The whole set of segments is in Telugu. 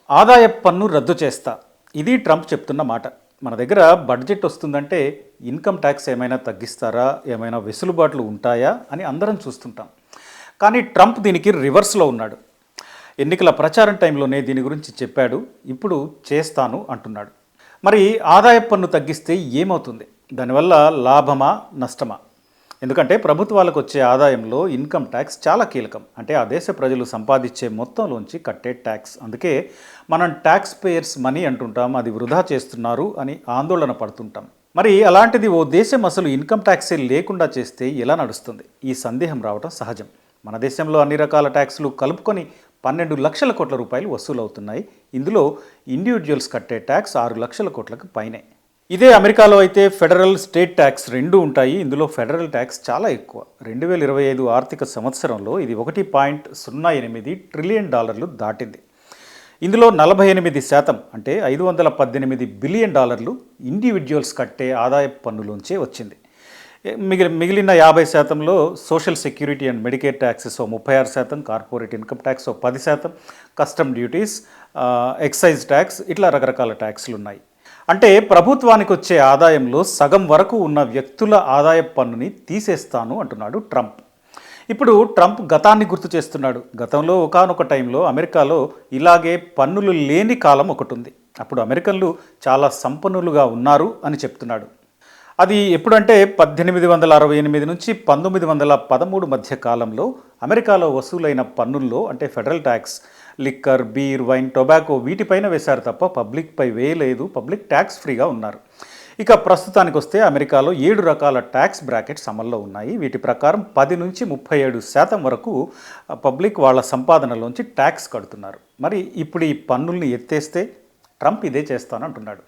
ఆదాయపు పన్ను రద్దు చేస్తా, ఇది ట్రంప్ చెప్తున్న మాట. మన దగ్గర బడ్జెట్ వస్తుందంటే ఇన్కమ్ ట్యాక్స్ ఏమైనా తగ్గిస్తారా, ఏమైనా వెసులుబాట్లు ఉంటాయా అని అందరం చూస్తుంటాం. కానీ ట్రంప్ దీనికి రివర్స్లో ఉన్నాడు. ఎన్నికల ప్రచారం టైంలోనే దీని గురించి చెప్పాడు, ఇప్పుడు చేస్తాను అంటున్నాడు. మరి ఆదాయపు పన్ను తగ్గిస్తే ఏమవుతుంది? దానివల్ల లాభమా, నష్టమా? ఎందుకంటే ప్రభుత్వాలకు వచ్చే ఆదాయంలో ఇన్కమ్ ట్యాక్స్ చాలా కీలకం. అంటే ఆ దేశ ప్రజలు సంపాదించే మొత్తంలోంచి కట్టే ట్యాక్స్. అందుకే మనం ట్యాక్స్ పేయర్స్ మనీ అంటుంటాం, అది వృధా చేస్తున్నారు అని ఆందోళన పడుతుంటాం. మరి అలాంటిది ఓ దేశం అసలు ఇన్కమ్ ట్యాక్సే లేకుండా చేస్తే ఎలా నడుస్తుంది? ఈ సందేహం రావడం సహజం. మన దేశంలో అన్ని రకాల ట్యాక్సులు కలుపుకొని 12 లక్షల కోట్ల రూపాయలు వసూలవుతున్నాయి. ఇందులో ఇండివిజువల్స్ కట్టే ట్యాక్స్ 6 లక్షల కోట్లకు పైనే. ఇదే అమెరికాలో అయితే ఫెడరల్, స్టేట్ ట్యాక్స్ రెండూ ఉంటాయి. ఇందులో ఫెడరల్ ట్యాక్స్ చాలా ఎక్కువ. 2025 ఆర్థిక సంవత్సరంలో ఇది $1.08 ట్రిలియన్ దాటింది. ఇందులో 48% అంటే $518 బిలియన్ ఇండివిజువల్స్ కట్టే ఆదాయపు పన్నులోంచే వచ్చింది. మిగిలిన 50%లో social security and Medicare taxes 36%, corporate income tax 10%, custom duties, excise tax, ఇట్లా రకరకాల ట్యాక్స్లు ఉన్నాయి. అంటే ప్రభుత్వానికి వచ్చే ఆదాయంలో సగం వరకు ఉన్న వ్యక్తుల ఆదాయ పన్నుని తీసేస్తాను అంటున్నాడు ట్రంప్. ఇప్పుడు ట్రంప్ గతాన్ని గుర్తు చేస్తున్నాడు. గతంలో ఒకానొక టైంలో అమెరికాలో ఇలాగే పన్నులు లేని కాలం ఒకటి ఉంది. అప్పుడు అమెరికన్లు చాలా సంపన్నులుగా ఉన్నారు అని చెప్తున్నాడు. అది ఎప్పుడంటే 1868 నుంచి 1913 మధ్య కాలంలో అమెరికాలో వసూలైన పన్నుల్లో, అంటే federal tax, liquor, beer, wine, tobacco వీటిపైన వేశారు తప్ప పబ్లిక్పై వేయలేదు. పబ్లిక్ ట్యాక్స్ ఫ్రీగా ఉన్నారు. ఇక ప్రస్తుతానికి వస్తే అమెరికాలో 7 రకాల ట్యాక్స్ బ్రాకెట్స్ అమల్లో ఉన్నాయి. వీటి ప్రకారం 10 నుంచి 37% వరకు పబ్లిక్ వాళ్ళ సంపాదనలోంచి ట్యాక్స్ కడుతున్నారు. మరి ఇప్పుడు ఈ పన్నుల్ని ఎత్తేస్తే ట్రంప్ ఇదే చేస్తానంటున్నాడు.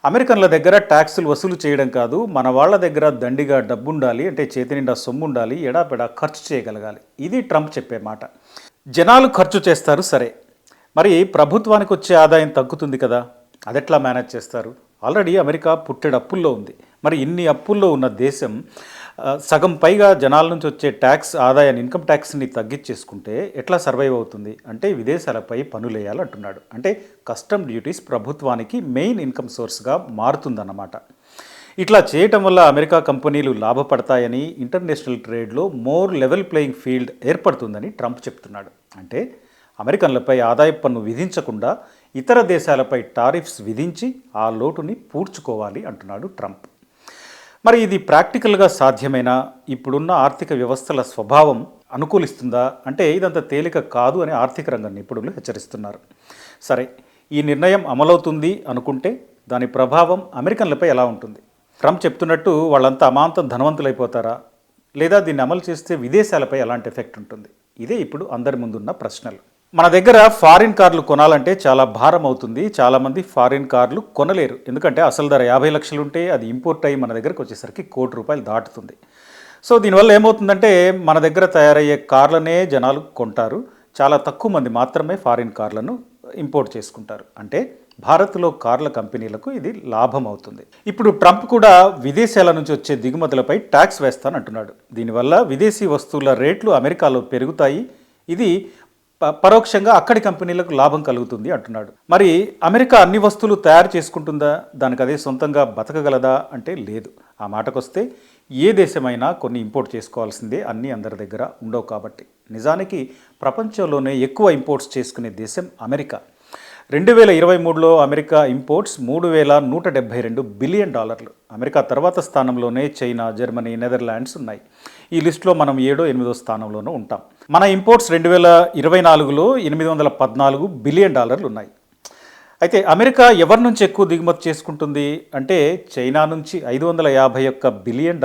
అమెరికన్ల దగ్గర ట్యాక్సులు వసూలు చేయడం కాదు, మన వాళ్ళ దగ్గర దండిగా డబ్బు ఉండాలి, అంటే చేతి నిండా సొమ్ము ఉండాలి, ఎడాపెడా ఖర్చు చేయగలగాలి. ఇది ట్రంప్ చెప్పే మాట. జనాలు ఖర్చు చేస్తారు సరే, మరి ప్రభుత్వానికి వచ్చే ఆదాయం తగ్గుతుంది కదా, అదెట్లా మేనేజ్ చేస్తారు? ఆల్రెడీ అమెరికా పుట్టెడు అప్పుల్లో ఉంది. మరి ఇన్ని అప్పుల్లో ఉన్న దేశం సగం పైగా జనాల నుంచి వచ్చే ట్యాక్స్ ఆదాయాన్ని, ఇన్కమ్ ట్యాక్స్ని తగ్గించేసుకుంటే ఎట్లా సర్వైవ్ అవుతుంది? అంటే విదేశాలపై పన్నులేయాలంటున్నాడు. అంటే కస్టమ్ డ్యూటీస్ ప్రభుత్వానికి మెయిన్ ఇన్కమ్ సోర్స్గా మారుతుందన్నమాట. ఇట్లా చేయటం వల్ల అమెరికా కంపెనీలు లాభపడతాయని, ఇంటర్నేషనల్ ట్రేడ్లో మోర్ లెవెల్ ప్లేయింగ్ ఫీల్డ్ ఏర్పడుతుందని ట్రంప్ చెప్తున్నాడు. అంటే అమెరికన్లపై ఆదాయపు పన్ను విధించకుండా ఇతర దేశాలపై టారిఫ్స్ విధించి ఆ లోటుని పూడ్చుకోవాలి అంటున్నాడు ట్రంప్. మరి ఇది ప్రాక్టికల్గా సాధ్యమేనా? ఇప్పుడున్న ఆర్థిక వ్యవస్థల స్వభావం అనుకూలిస్తుందా? అంటే ఇదంత తేలిక కాదు అని ఆర్థిక రంగ నిపుణులు హెచ్చరిస్తున్నారు. సరే, ఈ నిర్ణయం అమలవుతుంది అనుకుంటే దాని ప్రభావం అమెరికన్లపై ఎలా ఉంటుంది? ట్రంప్ చెప్తున్నట్టు వాళ్ళంతా అమాంతం ధనవంతులైపోతారా? లేదా దీన్ని అమలు చేస్తే విదేశాలపై ఎలాంటి ఎఫెక్ట్ ఉంటుంది? ఇదే ఇప్పుడు అందరి ముందున్న ప్రశ్నలు. మన దగ్గర ఫారిన్ కార్లు కొనాలంటే చాలా భారం అవుతుంది. చాలామంది ఫారిన్ కార్లు కొనలేరు. ఎందుకంటే అసలు ధర 50 లక్షలు ఉంటే అది ఇంపోర్ట్ అయ్యి మన దగ్గరకు వచ్చేసరికి ₹1,00,00,000 దాటుతుంది. సో దీనివల్ల ఏమవుతుందంటే మన దగ్గర తయారయ్యే కార్లనే జనాలు కొంటారు. చాలా తక్కువ మంది మాత్రమే ఫారిన్ కార్లను ఇంపోర్ట్ చేసుకుంటారు. అంటే భారత్లో కార్ల కంపెనీలకు ఇది లాభం అవుతుంది. ఇప్పుడు ట్రంప్ కూడా విదేశాల నుంచి వచ్చే దిగుమతులపై ట్యాక్స్ వేస్తానంటున్నాడు. దీనివల్ల విదేశీ వస్తువుల రేట్లు అమెరికాలో పెరుగుతాయి. ఇది పరోక్షంగా అక్కడి కంపెనీలకు లాభం కలుగుతుంది అంటున్నాడు. మరి అమెరికా అన్ని వస్తువులు తయారు చేసుకుంటుందా? దానికి అదే సొంతంగా బతకగలదా? అంటే లేదు. ఆ మాటకొస్తే ఏ దేశమైనా కొన్ని ఇంపోర్ట్ చేసుకోవాల్సిందే, అన్నీ అందరి దగ్గర ఉండవు కాబట్టి. నిజానికి ప్రపంచంలోనే ఎక్కువ ఇంపోర్ట్స్ చేసుకునే దేశం అమెరికా. 2023లో అమెరికా ఇంపోర్ట్స్ $3,172 బిలియన్. అమెరికా తర్వాత స్థానంలోనే చైనా, జర్మనీ, నెదర్లాండ్స్ ఉన్నాయి. ఈ లిస్టులో మనం 7వ, 8వ స్థానంలోనూ ఉంటాం. మన ఇంపోర్ట్స్ 2024లో $814 బిలియన్ ఉన్నాయి. అయితే అమెరికా ఎవరి నుంచి ఎక్కువ దిగుమతి చేసుకుంటుంది అంటే చైనా నుంచి $551 బిలియన్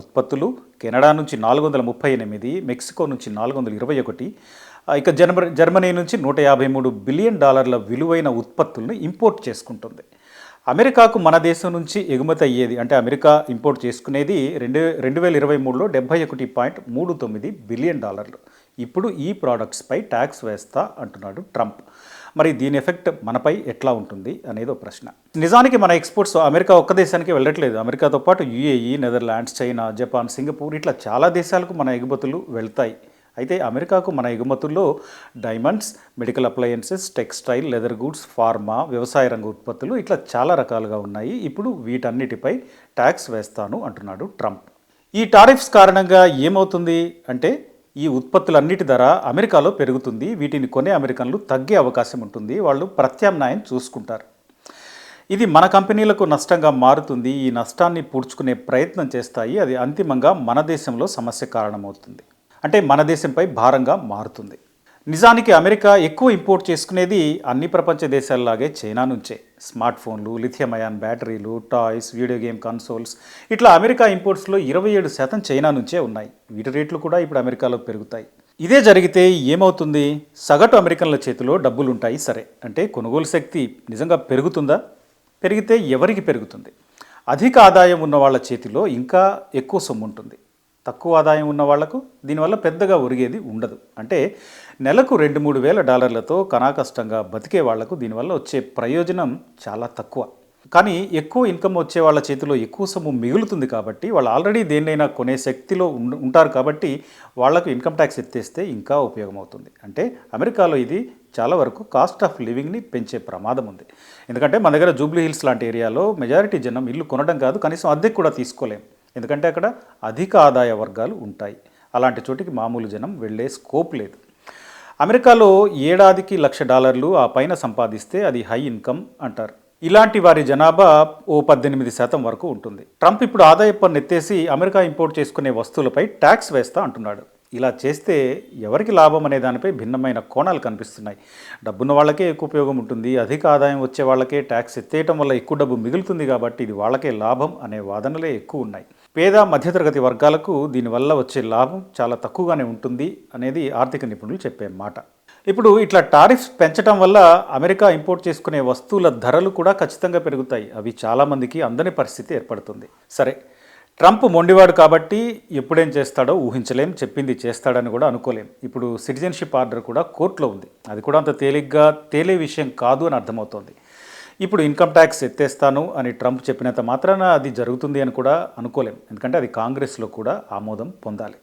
ఉత్పత్తులు, కెనడా నుంచి 438, మెక్సికో నుంచి 421, ఇక జర్మనీ నుంచి $153 బిలియన్ విలువైన ఉత్పత్తులను ఇంపోర్ట్ చేసుకుంటుంది. అమెరికాకు మన దేశం నుంచి ఎగుమతి అయ్యేది, అంటే అమెరికా ఇంపోర్ట్ చేసుకునేది 2023లో $71.39 బిలియన్. ఇప్పుడు ఈ ప్రోడక్ట్స్పై ట్యాక్స్ వేస్తా అంటున్నాడు ట్రంప్. మరి దీని ఎఫెక్ట్ మనపై ఎట్లా ఉంటుంది అనేది ఒక ప్రశ్న. నిజానికి మన ఎక్స్పోర్ట్స్ అమెరికా ఒక్క దేశానికి వెళ్ళట్లేదు. అమెరికాతో పాటు UAE, Netherlands, China, Japan, Singapore ఇట్లా చాలా దేశాలకు మన ఎగుమతులు వెళ్తాయి. అయితే అమెరికాకు మన ఎగుమతుల్లో diamonds, medical appliances, textile, leather goods, pharma, వ్యవసాయ రంగ ఉత్పత్తులు ఇట్లా చాలా రకాలుగా ఉన్నాయి. ఇప్పుడు వీటన్నిటిపై ట్యాక్స్ వేస్తాను అంటున్నాడు ట్రంప్. ఈ టారిఫ్స్ కారణంగా ఏమవుతుంది అంటే ఈ ఉత్పత్తులన్నిటి ధర అమెరికాలో పెరుగుతుంది. వీటిని కొనే అమెరికన్లు తగ్గే అవకాశం ఉంటుంది. వాళ్ళు ప్రత్యామ్నాయం చూసుకుంటారు. ఇది మన కంపెనీలకు నష్టంగా మారుతుంది. ఈ నష్టాన్ని పూడ్చుకునే ప్రయత్నం చేస్తాయి. అది అంతిమంగా మన దేశంలో సమస్య కారణమవుతుంది. అంటే మన దేశంపై భారంగా మారుతుంది. నిజానికి అమెరికా ఎక్కువ ఇంపోర్ట్ చేసుకునేది అన్ని ప్రపంచ దేశాల్లాగే చైనా నుంచే. స్మార్ట్ ఫోన్లు, లిథియం అయాన్ బ్యాటరీలు, టాయ్స్, వీడియో గేమ్ కన్సోల్స్ ఇట్లా అమెరికా ఇంపోర్ట్స్లో 27% చైనా నుంచే ఉన్నాయి. వీటి రేట్లు కూడా ఇప్పుడు అమెరికాలో పెరుగుతాయి. ఇదే జరిగితే ఏమవుతుంది? సగటు అమెరికన్ల చేతిలో డబ్బులుంటాయి సరే, అంటే కొనుగోలు శక్తి నిజంగా పెరుగుతుందా? పెరిగితే ఎవరికి పెరుగుతుంది? అధిక ఆదాయం ఉన్న వాళ్ళ చేతిలో ఇంకా ఎక్కువ సొమ్ము ఉంటుంది. తక్కువ ఆదాయం ఉన్న వాళ్లకు దీనివల్ల పెద్దగా ఒరిగేది ఉండదు. అంటే నెలకు $2-3 వేల కనాకష్టంగా బతికే వాళ్లకు దీనివల్ల వచ్చే ప్రయోజనం చాలా తక్కువ. కానీ ఎక్కువ ఇన్కమ్ వచ్చే వాళ్ళ చేతిలో ఎక్కువ సొమ్ము మిగులుతుంది కాబట్టి వాళ్ళు ఆల్రెడీ దేన్నైనా కొనే శక్తిలో ఉంటారు కాబట్టి వాళ్లకు ఇన్కమ్ ట్యాక్స్ ఎత్తేస్తే ఇంకా ఉపయోగం అవుతుంది. అంటే అమెరికాలో ఇది చాలా వరకు కాస్ట్ ఆఫ్ లివింగ్ని పెంచే ప్రమాదం ఉంది. ఎందుకంటే మన దగ్గర జూబ్లీ హిల్స్ లాంటి ఏరియాలో మెజారిటీ జనం ఇల్లు కొనడం కాదు, కనీసం అద్దెకు కూడా తీసుకోలేం. ఎందుకంటే అక్కడ అధిక ఆదాయ వర్గాలు ఉంటాయి. అలాంటి చోటికి మామూలు జనం వెళ్ళే స్కోప్ లేదు. అమెరికాలో ఏడాదికి $1,00,000 ఆ పైన సంపాదిస్తే అది హై ఇన్కమ్ అంటారు. ఇలాంటి వారి జనాభా ఓ 18% వరకు ఉంటుంది. ట్రంప్ ఇప్పుడు ఆదాయ పన్ను ఎత్తేసి అమెరికా ఇంపోర్ట్ చేసుకునే వస్తువులపై ట్యాక్స్ వేస్తా అంటున్నాడు. ఇలా చేస్తే ఎవరికి లాభం అనే దానిపై భిన్నమైన కోణాలు కనిపిస్తున్నాయి. డబ్బున్న వాళ్ళకే ఎక్కువ ఉపయోగం ఉంటుంది. అధిక ఆదాయం వచ్చే వాళ్ళకే ట్యాక్స్ ఎత్తేయటం వల్ల ఎక్కువ డబ్బు మిగులుతుంది కాబట్టి ఇది వాళ్ళకే లాభం అనే వాదనలే ఎక్కువ ఉన్నాయి. పేద మధ్యతరగతి వర్గాలకు దీనివల్ల వచ్చే లాభం చాలా తక్కువగానే ఉంటుంది అనేది ఆర్థిక నిపుణులు చెప్పే మాట. ఇప్పుడు ఇట్లా టారిఫ్స్ పెంచడం వల్ల అమెరికా ఇంపోర్ట్ చేసుకునే వస్తువుల ధరలు కూడా ఖచ్చితంగా పెరుగుతాయి. అవి చాలామందికి అందని పరిస్థితి ఏర్పడుతుంది. సరే, ట్రంప్ మొండివాడు కాబట్టి ఎప్పుడేం చేస్తాడో ఊహించలేం, చెప్పింది చేస్తాడని కూడా అనుకోలేం. ఇప్పుడు సిటిజన్షిప్ ఆర్డర్ కూడా కోర్టులో ఉంది. అది కూడా అంత తేలిగ్గా తేలే విషయం కాదు అని అర్థమవుతోంది. ఇప్పుడు ఇన్కమ్ ట్యాక్స్ ఎత్తేస్తాను అని ట్రంప్ చెప్పినంత మాత్రాన అది జరుగుతుంది అని కూడా అనుకోలేం. ఎందుకంటే అది కాంగ్రెస్లో కూడా ఆమోదం పొందాలి.